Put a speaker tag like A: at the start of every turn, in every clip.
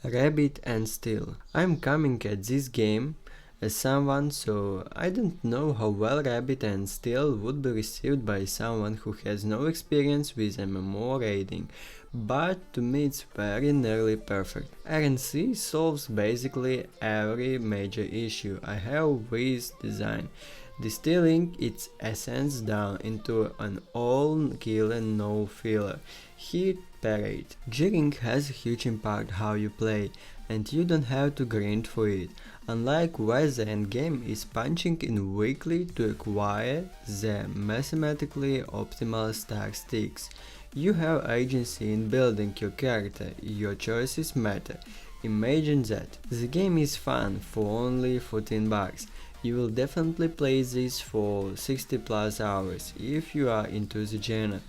A: Rabbit and Steel. I'm coming at this game as someone, so I don't know how well Rabbit and Steel would be received by someone who has no experience with MMO raiding, but to me it's very nearly perfect. RNC solves basically every major issue I have with design, distilling its essence down into an all-killer no-filler hit parade. Jigging has a huge impact how you play, and you don't have to grind for it, unlike where the endgame is punching in weakly to acquire the mathematically optimal stack sticks. You have agency in building your character, your choices matter. Imagine that. The game is fun for only 14 bucks. You will definitely play this for 60 plus hours if you are into the genre.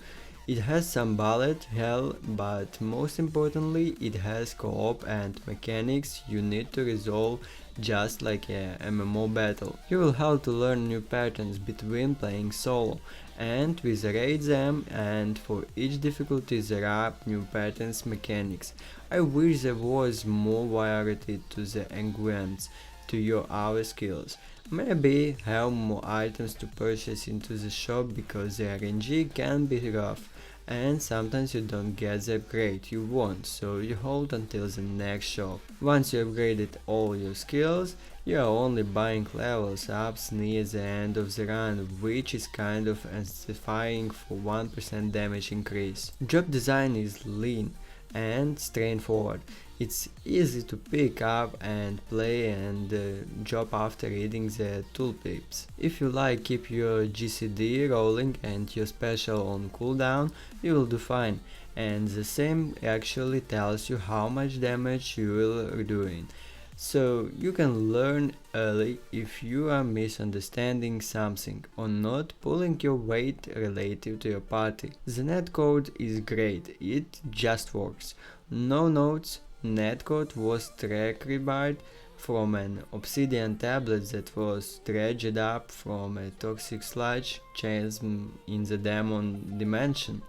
A: It has some bullet hell, but most importantly it has co-op and mechanics you need to resolve just like a MMO battle. You will have to learn new patterns between playing solo and reiterate them, and for each difficulty there are new patterns mechanics. I wish there was more variety to the ingredients to your hour skills. Maybe have more items to purchase into the shop because the RNG can be rough and sometimes you don't get the upgrade you want, so you hold until the next shop. Once you upgraded all your skills, you are only buying levels ups near the end of the run, which is kind of intensifying for 1% damage increase. Job design is lean and straightforward. It's easy to pick up and play and job after reading the tooltips. If you like keep your GCD rolling and your special on cooldown, you will do fine, and the same actually tells you how much damage you will doing. So you can learn early if you are misunderstanding something or not pulling your weight relative to your party. The netcode is great, it just works. No notes, netcode was transcribed from an obsidian tablet that was dredged up from a toxic sludge chasm in the demon dimension.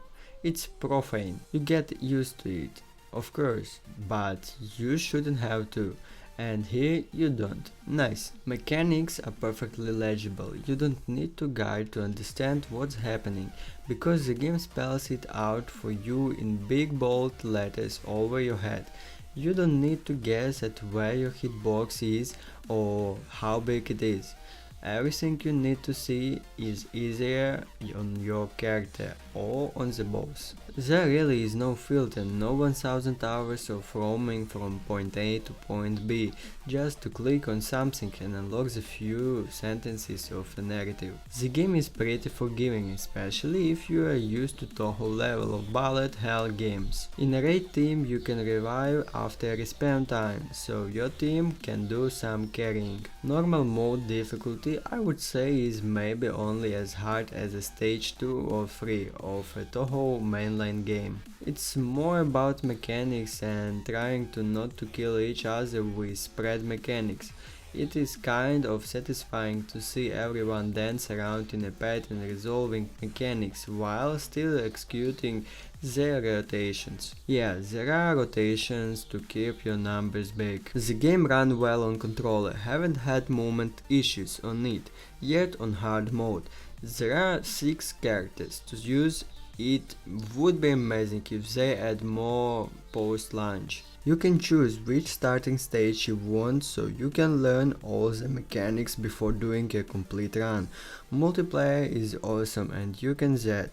A: It's profane. You get used to it, of course, but you shouldn't have to. And here you don't. Nice. Mechanics are perfectly legible. You don't need to guide to understand what's happening, because the game spells it out for you in big bold letters over your head. You don't need to guess at where your hitbox is or how big it is. Everything you need to see is easier on your character or on the boss. There really is no filter, no 1000 hours of roaming from point A to point B just to click on something and unlock the few sentences of a narrative. The game is pretty forgiving, especially if you are used to Toho level of bullet hell games. In a raid team you can revive after respawn time, so your team can do some carrying. Normal mode difficulty I would say is maybe only as hard as a stage 2 or 3 of a Toho mainline game. It's more about mechanics and trying to not to kill each other with spread mechanics. It is kind of satisfying to see everyone dance around in a pattern resolving mechanics while still executing their rotations. Yeah, there are rotations to keep your numbers big. The game ran well on controller, haven't had movement issues on it, yet on hard mode. There are 6 characters to use. It would be amazing if they add more post-launch. You can choose which starting stage you want, so you can learn all the mechanics before doing a complete run. Multiplayer is awesome and you can Z.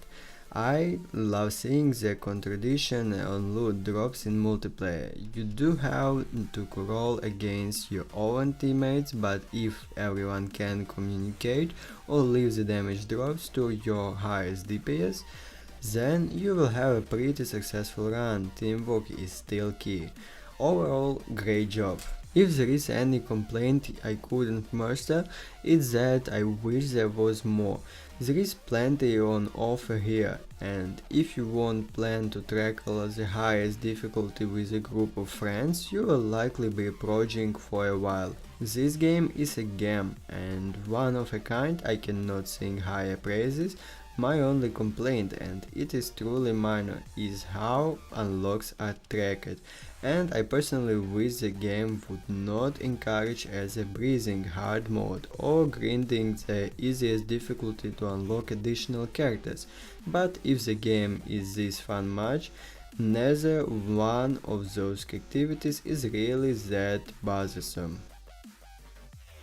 A: I love seeing the contradiction on loot drops in multiplayer. You do have to roll against your own teammates, but if everyone can communicate or leave the damage drops to your highest DPS, then you will have a pretty successful run. Teamwork is still key. Overall, great job. If there is any complaint I couldn't muster, it's that I wish there was more. There is plenty on offer here, and if you won't plan to tackle the highest difficulty with a group of friends, you will likely be approaching for a while. This game is a gem, and one of a kind. I cannot sing higher praises. My only complaint, and it is truly minor, is how unlocks are tracked. and I personally wish the game would not encourage as a breathing hard mode or grinding the easiest difficulty to unlock additional characters, but if the game is this fun much, neither one of those activities is really that bothersome.